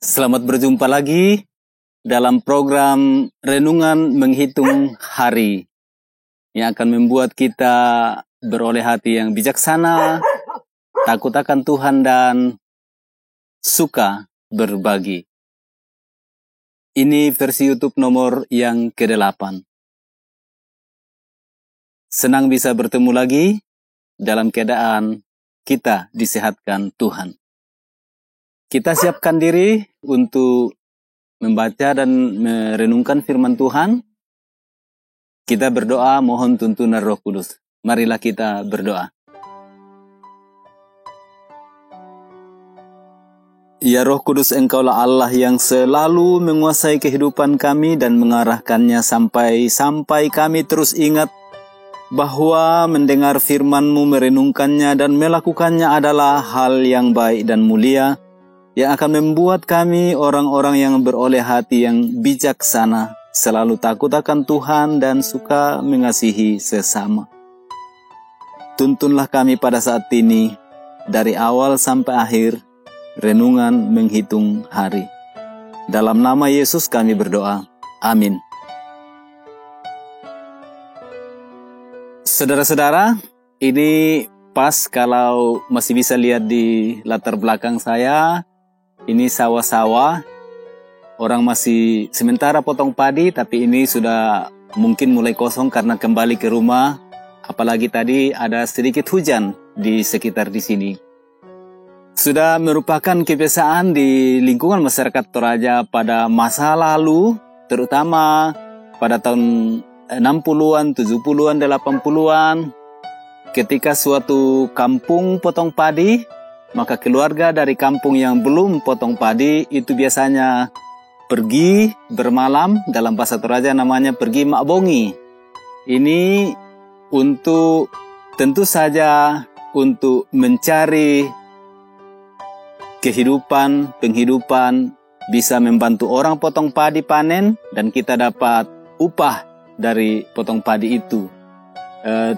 Selamat berjumpa lagi dalam program Renungan Menghitung Hari yang akan membuat kita beroleh hati yang bijaksana, takut akan Tuhan, dan suka berbagi. Ini versi YouTube nomor yang ke-8. Senang bisa bertemu lagi dalam keadaan kita disehatkan Tuhan. Kita siapkan diri untuk membaca dan merenungkan firman Tuhan. Kita berdoa mohon tuntunan Roh Kudus. Marilah kita berdoa. Ya Roh Kudus, Engkaulah Allah yang selalu menguasai kehidupan kami dan mengarahkannya sampai kami terus ingat bahwa mendengar firman-Mu, merenungkannya dan melakukannya adalah hal yang baik dan mulia, yang akan membuat kami orang-orang yang beroleh hati yang bijaksana, selalu takut akan Tuhan dan suka mengasihi sesama. Tuntunlah kami pada saat ini, dari awal sampai akhir, renungan menghitung hari. Dalam nama Yesus kami berdoa. Amin. Saudara-saudara, ini pas kalau masih bisa lihat di latar belakang saya. Ini sawah-sawah, orang masih sementara potong padi, tapi ini sudah mungkin mulai kosong karena kembali ke rumah. Apalagi tadi ada sedikit hujan di sekitar di sini. Sudah merupakan kebiasaan di lingkungan masyarakat Toraja pada masa lalu, terutama pada tahun 60-an, 70-an, 80-an, ketika suatu kampung potong padi, maka keluarga dari kampung yang belum potong padi itu biasanya pergi bermalam, dalam bahasa Toraja namanya pergi makbongi. Ini untuk tentu saja untuk mencari penghidupan, bisa membantu orang potong padi panen dan kita dapat upah dari potong padi itu.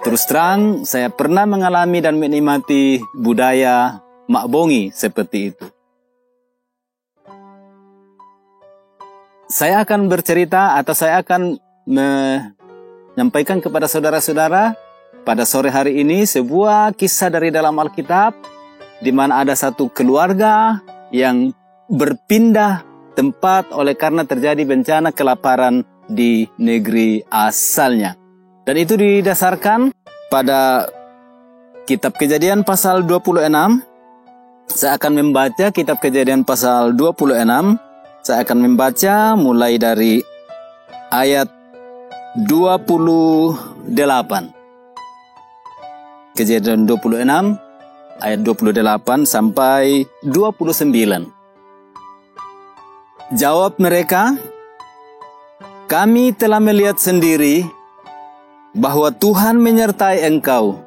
Terus terang saya pernah mengalami dan menikmati budaya makbongi seperti itu. Saya akan bercerita atau saya akan menyampaikan kepada saudara-saudara pada sore hari ini sebuah kisah dari dalam Alkitab, di mana ada satu keluarga yang berpindah tempat oleh karena terjadi bencana kelaparan di negeri asalnya. Dan itu didasarkan pada Kitab Kejadian pasal 26. Saya akan membaca Kitab Kejadian pasal 26. Saya akan membaca mulai dari ayat 28. Kejadian 26 ayat 28 sampai 29. Jawab mereka, "Kami telah melihat sendiri bahwa Tuhan menyertai engkau.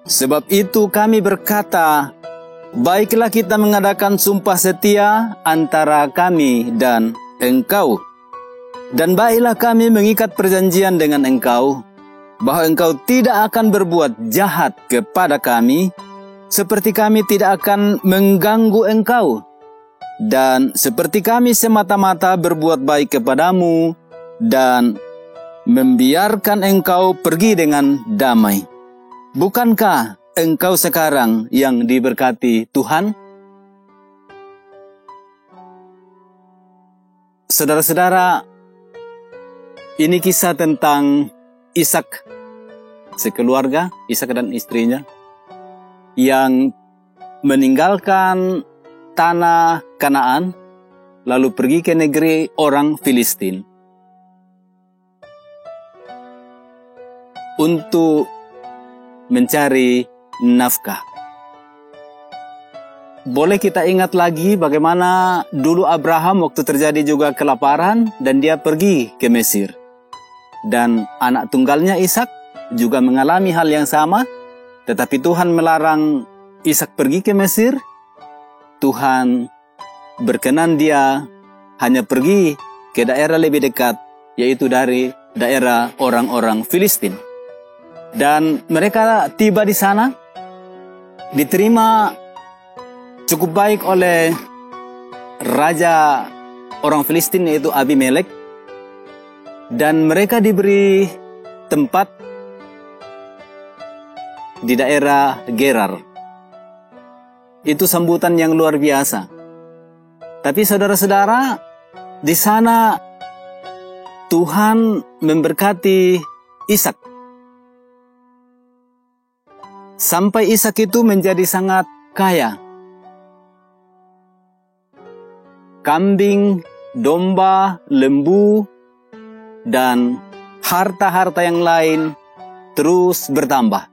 Sebab itu kami berkata, baiklah kita mengadakan sumpah setia antara kami dan engkau. Dan baiklah kami mengikat perjanjian dengan engkau, bahwa engkau tidak akan berbuat jahat kepada kami, seperti kami tidak akan mengganggu engkau. Dan seperti kami semata-mata berbuat baik kepadamu, dan membiarkan engkau pergi dengan damai. Bukankah engkau sekarang yang diberkati Tuhan?" Saudara-saudara, ini kisah tentang Ishak, sekeluarga, Ishak dan istrinya, yang meninggalkan tanah Kanaan, lalu pergi ke negeri orang Filistin untuk mencari nafkah. Boleh kita ingat lagi bagaimana dulu Abraham waktu terjadi juga kelaparan dan dia pergi ke Mesir. Dan anak tunggalnya Ishak juga mengalami hal yang sama, tetapi Tuhan melarang Ishak pergi ke Mesir. Tuhan berkenan dia hanya pergi ke daerah lebih dekat, yaitu dari daerah orang-orang Filistin. Dan mereka tiba di sana, diterima cukup baik oleh raja orang Filistin yaitu Abimelek, dan mereka diberi tempat di daerah Gerar. Itu sambutan yang luar biasa. Tapi saudara-saudara, di sana Tuhan memberkati Ishak. Sampai Ishak itu menjadi sangat kaya. Kambing, domba, lembu, dan harta-harta yang lain terus bertambah.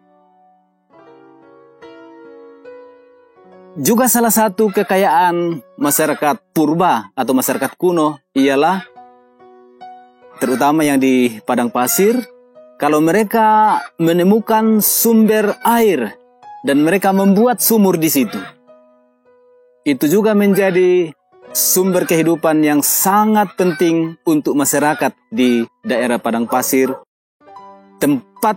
Juga salah satu kekayaan masyarakat purba atau masyarakat kuno ialah, terutama yang di padang pasir, kalau mereka menemukan sumber air dan mereka membuat sumur di situ. Itu juga menjadi sumber kehidupan yang sangat penting untuk masyarakat di daerah padang pasir, tempat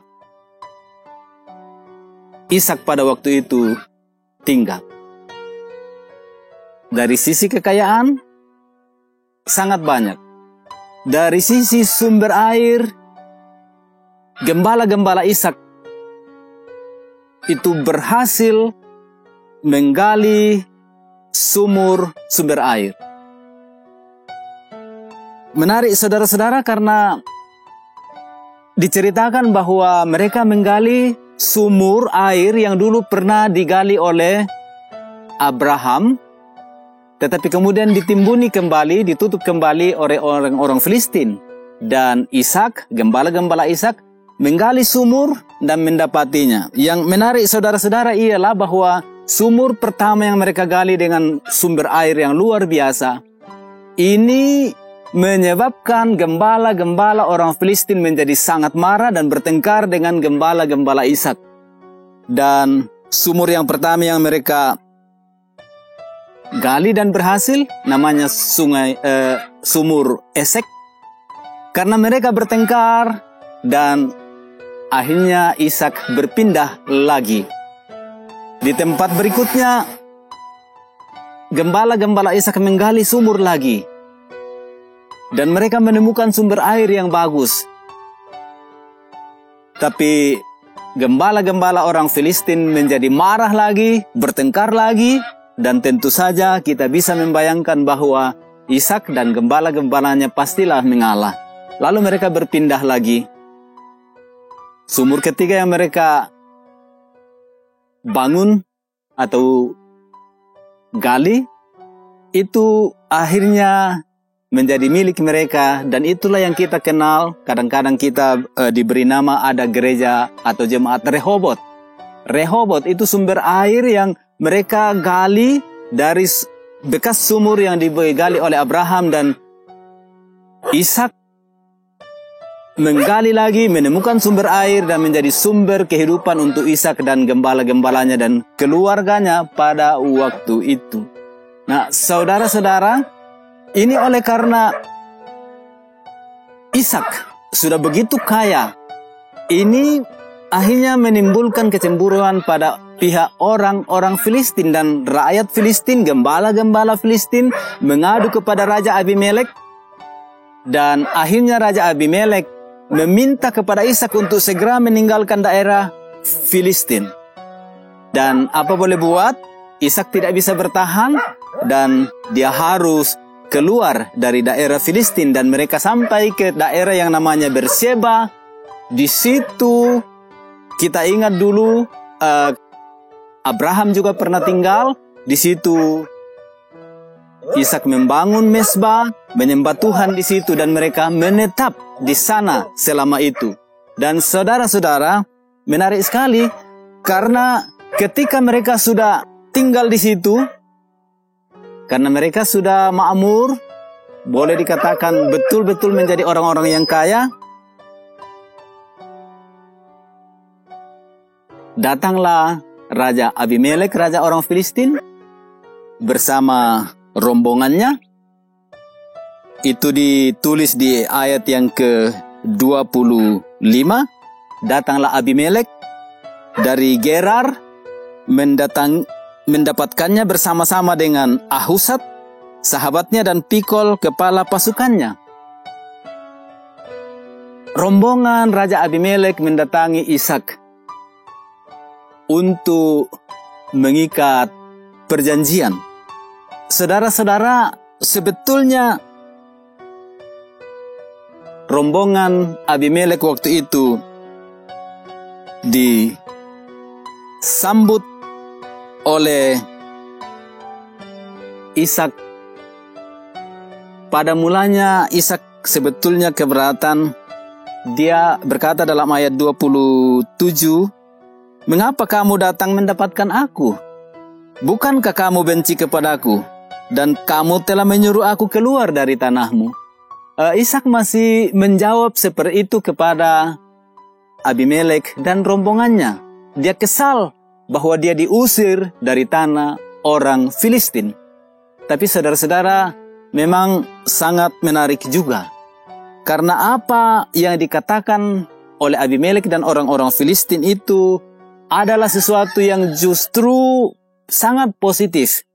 Ishak pada waktu itu tinggal. Dari sisi kekayaan, sangat banyak. Dari sisi sumber air, gembala-gembala Ishak itu berhasil menggali sumber air. Menarik saudara-saudara, karena diceritakan bahwa mereka menggali sumur air yang dulu pernah digali oleh Abraham, tetapi kemudian ditimbuni kembali, ditutup kembali oleh orang-orang Filistin. Dan Ishak, gembala-gembala Ishak, menggali sumur dan mendapatinya. Yang menarik saudara-saudara ialah bahwa sumur pertama yang mereka gali dengan sumber air yang luar biasa, ini menyebabkan gembala-gembala orang Filistin menjadi sangat marah dan bertengkar dengan gembala-gembala Ishak. Dan sumur yang pertama yang mereka gali dan berhasil namanya sumur Esek. Karena mereka bertengkar dan akhirnya Ishak berpindah lagi. Di tempat berikutnya, gembala-gembala Ishak menggali sumur lagi. Dan mereka menemukan sumber air yang bagus. Tapi gembala-gembala orang Filistin menjadi marah lagi, bertengkar lagi. Dan tentu saja kita bisa membayangkan bahwa Ishak dan gembala-gembalanya pastilah mengalah. Lalu mereka berpindah lagi. Sumur ketiga yang mereka bangun atau gali, itu akhirnya menjadi milik mereka. Dan itulah yang kita kenal, kadang-kadang kita diberi nama ada gereja atau jemaat Rehobot. Rehobot itu sumber air yang mereka gali dari bekas sumur yang digali oleh Abraham, dan Ishak menggali lagi, menemukan sumber air dan menjadi sumber kehidupan untuk Ishak dan gembala-gembalanya dan keluarganya pada waktu itu. Nah, saudara-saudara, ini oleh karena Ishak sudah begitu kaya, ini akhirnya menimbulkan kecemburuan pada pihak orang-orang Filistin, dan rakyat Filistin, gembala-gembala Filistin mengadu kepada Raja Abimelek, dan akhirnya Raja Abimelek meminta kepada Ishak untuk segera meninggalkan daerah Filistin. Dan apa boleh buat, Ishak tidak bisa bertahan dan dia harus keluar dari daerah Filistin, dan mereka sampai ke daerah yang namanya Berseba. Di situ kita ingat dulu Abraham juga pernah tinggal di situ. Ishak membangun mezbah, menyembah Tuhan di situ, dan mereka menetap di sana selama itu. Dan saudara-saudara, menarik sekali karena ketika mereka sudah tinggal di situ, karena mereka sudah makmur, boleh dikatakan betul-betul menjadi orang-orang yang kaya, datanglah Raja Abimelek, raja orang Filistin, bersama rombongannya. Itu ditulis di ayat yang ke-25. Datanglah Abimelek dari Gerar, mendapatkannya bersama-sama dengan Ahuzat, sahabatnya, dan Pikol, kepala pasukannya. Rombongan Raja Abimelek mendatangi Ishak untuk mengikat perjanjian. Saudara-saudara, sebetulnya rombongan Abimelek waktu itu disambut oleh Ishak. Pada mulanya Ishak sebetulnya keberatan. Dia berkata dalam ayat 27, "Mengapa kamu datang mendapatkan aku? Bukankah kamu benci kepadaku? Dan kamu telah menyuruh aku keluar dari tanahmu?" Ishak masih menjawab seperti itu kepada Abimelek dan rombongannya. Dia kesal bahwa dia diusir dari tanah orang Filistin. Tapi saudara-saudara, memang sangat menarik juga. Karena apa yang dikatakan oleh Abimelek dan orang-orang Filistin itu adalah sesuatu yang justru sangat positif.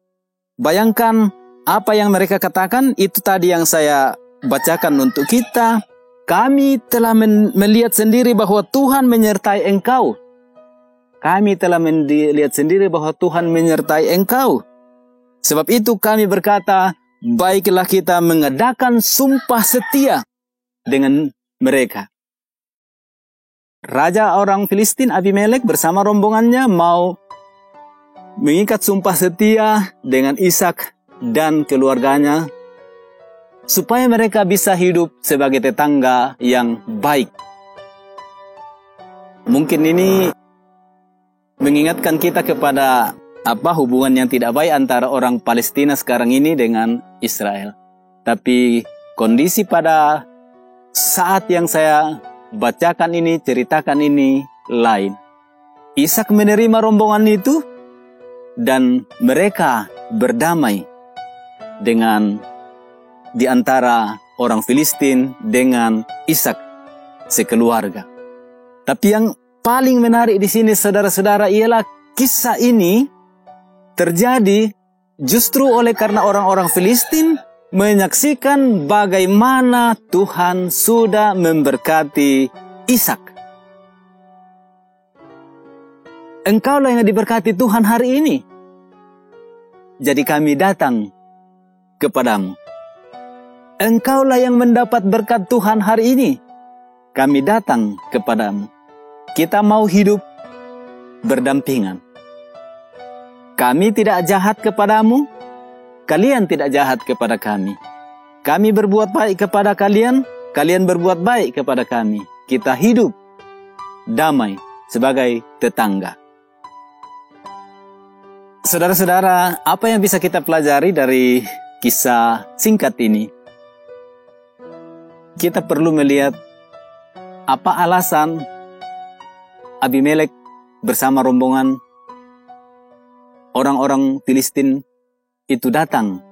Bayangkan apa yang mereka katakan, itu tadi yang saya bacakan untuk kita. Kami telah melihat sendiri bahwa Tuhan menyertai engkau. Kami telah melihat sendiri bahwa Tuhan menyertai engkau. Sebab itu kami berkata, baiklah kita mengadakan sumpah setia dengan mereka. Raja orang Filistin Abimelek bersama rombongannya mau mengikat sumpah setia dengan Ishak dan keluarganya supaya mereka bisa hidup sebagai tetangga yang baik. Mungkin ini mengingatkan kita kepada hubungan yang tidak baik antara orang Palestina sekarang ini dengan Israel. Tapi kondisi pada saat yang saya bacakan ini, ceritakan ini lain. Ishak menerima rombongan itu dan mereka berdamai dengan di antara orang Filistin dengan Ishak sekeluarga. Tapi yang paling menarik di sini saudara-saudara ialah kisah ini terjadi justru oleh karena orang-orang Filistin menyaksikan bagaimana Tuhan sudah memberkati Ishak. Engkaulah yang diberkati Tuhan hari ini. Jadi kami datang kepadamu. Engkaulah yang mendapat berkat Tuhan hari ini. Kami datang kepadamu. Kita mau hidup berdampingan. Kami tidak jahat kepadamu. Kalian tidak jahat kepada kami. Kami berbuat baik kepada kalian. Kalian berbuat baik kepada kami. Kita hidup damai sebagai tetangga. Saudara-saudara, apa yang bisa kita pelajari dari kisah singkat ini? Kita perlu melihat apa alasan Abimelek bersama rombongan orang-orang Filistin itu datang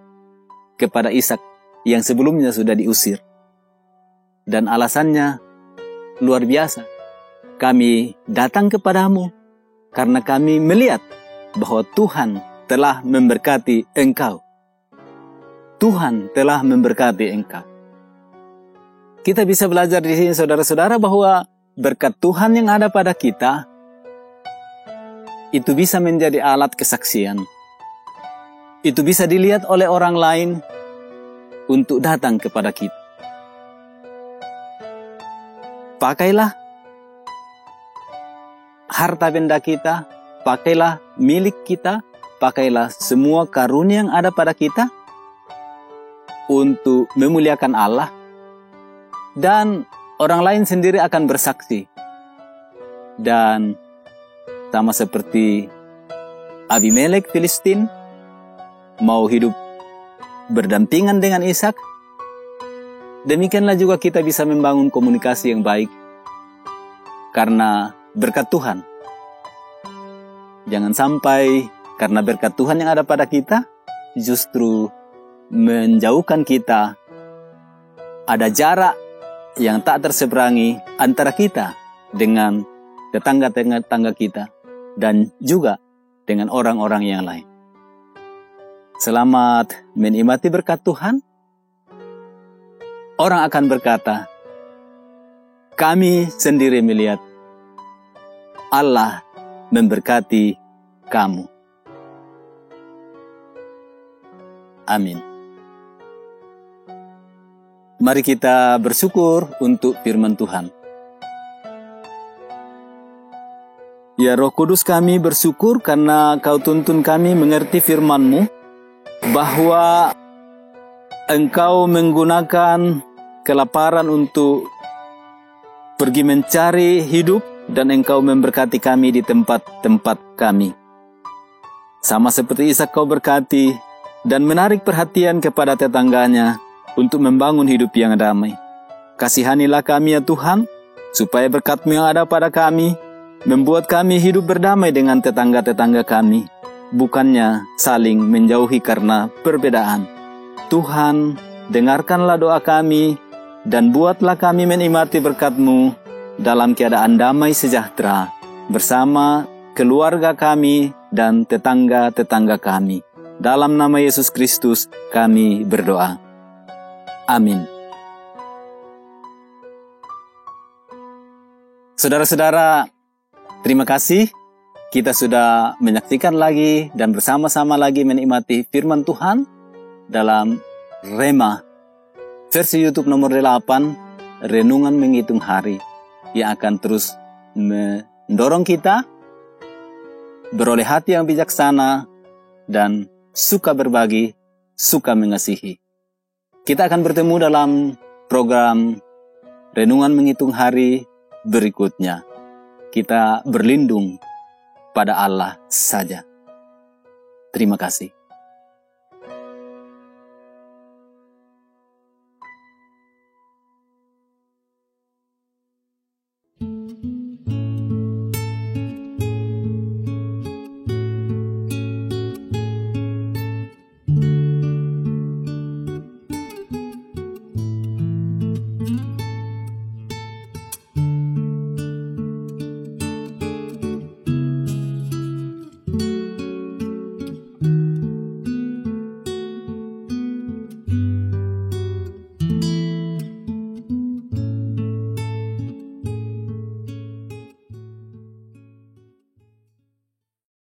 kepada Ishak yang sebelumnya sudah diusir. Dan alasannya luar biasa. Kami datang kepadamu karena kami melihat bahwa Tuhan telah memberkati engkau. Tuhan telah memberkati engkau. Kita bisa belajar di sini saudara-saudara bahwa berkat Tuhan yang ada pada kita itu bisa menjadi alat kesaksian. Itu bisa dilihat oleh orang lain untuk datang kepada kita. Pakailah harta benda kita, pakailah milik kita, pakailah semua karunia yang ada pada kita untuk memuliakan Allah, dan orang lain sendiri akan bersaksi. Dan sama seperti Abimelek Filistin mau hidup berdampingan dengan Ishak, demikianlah juga kita bisa membangun komunikasi yang baik karena berkat Tuhan. Jangan sampai karena berkat Tuhan yang ada pada kita justru menjauhkan kita. Ada jarak yang tak terseberangi antara kita dengan tetangga-tetangga kita dan juga dengan orang-orang yang lain. Selamat menikmati berkat Tuhan. Orang akan berkata, kami sendiri melihat Allah memberkati kamu. Amin. Mari kita bersyukur untuk firman Tuhan. Ya Roh Kudus, kami bersyukur karena Kau tuntun kami mengerti firman-Mu, bahwa Engkau menggunakan kelaparan untuk pergi mencari hidup, dan Engkau memberkati kami di tempat-tempat kami. Sama seperti Ishak, Kau berkati dan menarik perhatian kepada tetangganya untuk membangun hidup yang damai. Kasihanilah kami ya Tuhan, supaya berkat-Mu yang ada pada kami membuat kami hidup berdamai dengan tetangga-tetangga kami, bukannya saling menjauhi karena perbedaan. Tuhan, dengarkanlah doa kami, dan buatlah kami menikmati berkat-Mu dalam keadaan damai sejahtera, bersama keluarga kami dan tetangga-tetangga kami. Dalam nama Yesus Kristus kami berdoa. Amin. Saudara-saudara, terima kasih. Kita sudah menyaksikan lagi dan bersama-sama lagi menikmati firman Tuhan dalam Rema versi YouTube nomor 8, Renungan Menghitung Hari, yang akan terus mendorong kita beroleh hati yang bijaksana dan suka berbagi, suka mengasihi. Kita akan bertemu dalam program Renungan Menghitung Hari berikutnya. Kita berlindung pada Allah saja. Terima kasih.